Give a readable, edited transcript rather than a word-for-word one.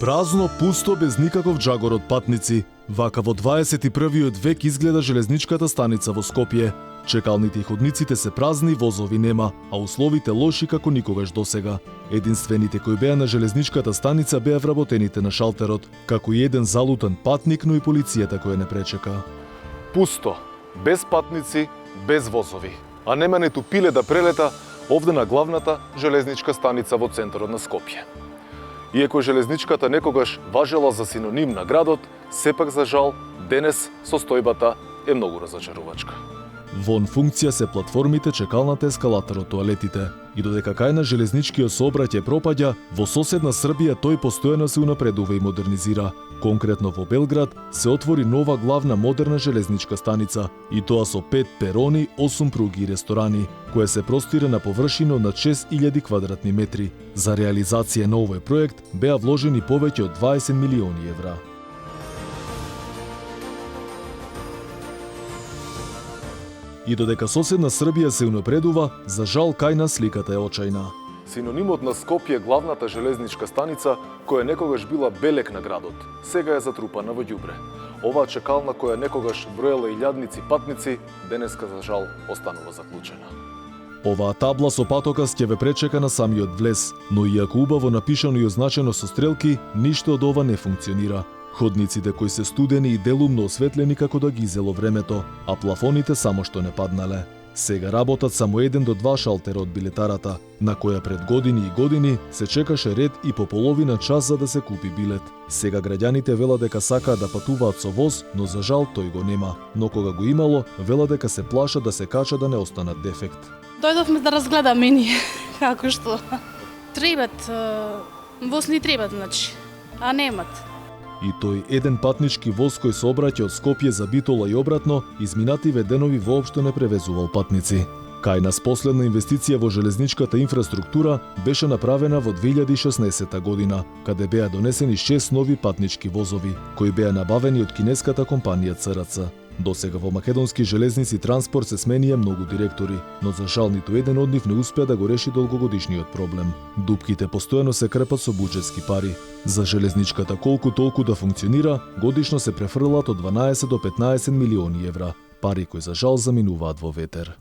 Празно, пусто, без никаков джагор од патници. Вака во 21. век изгледа железничката станица во Скопје. Чекалните и ходниците се празни, возови нема, а условите лоши како никогаш досега. Единствените кои беа на железничката станица беа вработените на шалтерот, како и еден залутан патник, но и полицијата која не пречека. Пусто, без патници, без возови. А нема ниту пиле да прелета овде на главната железничка станица во центарот на Скопје. Иако железничката некогаш важела за синоним на градот, сепак за жал, денес состојбата е многу разочарувачка. Вон функција се платформите, чекалната ескалаторот, тоалетите. И додека кај на железничкиот сообраќај пропаѓа, во соседна Србија тој постојано се унапредува и модернизира. Конкретно во Белград се отвори нова главна модерна железничка станица, и тоа со 5 перони, 8 пруги и ресторани, која се простира на површина од 6000 квадратни метри. За реализација на овој проект беа вложени повеќе од 20 милиони евра. И додека соседна Србија се унапредува, за жал кај нас сликата е очајна. Синонимот на Скопје, главната железничка станица, која некогаш била белек на градот, сега е затрупана во ѓубре. Оваа чекална која некогаш броела илјадници патници, денеска за жал останува заклучена. Оваа табла со патокас ќе ве пречека на самиот влез, но иако убаво напишано и означено со стрелки, ништо од ова не функционира. Ходниците кои се студени и делумно осветлени како да ги изело времето, а плафоните само што не паднале. Сега работат само 1 до 2 шалтера од билетарата, на која пред години и години се чекаше ред и по половина час за да се купи билет. Сега граѓаните велат дека сакаат да патуваат со воз, но за жал тој го нема. Но кога го имало, велат дека се плашат да се кача да не останат дефект. Дојдовме да разгледаме ние како што. Требат, воз ни требат, значи, а немат. И тој еден патнички воз кој се обраќа од Скопје за Битола и обратно, изминативе денови воопшто не превезувал патници. Кај нас последна инвестиција во железничката инфраструктура беше направена во 2016 година, каде беа донесени 6 нови патнички возови, кои беа набавени од кинеската компанија ЦРЦ. Досега во Македонски железници транспорт се сменија многу директори, но за жал ниту еден од нив не успеа да го реши долгогодишниот проблем. Дупките постојано се крпат со буџетски пари. За железничката колку толку да функционира, годишно се префрлат од 12 до 15 милиони евра, пари кои за жал заминуваат во ветер.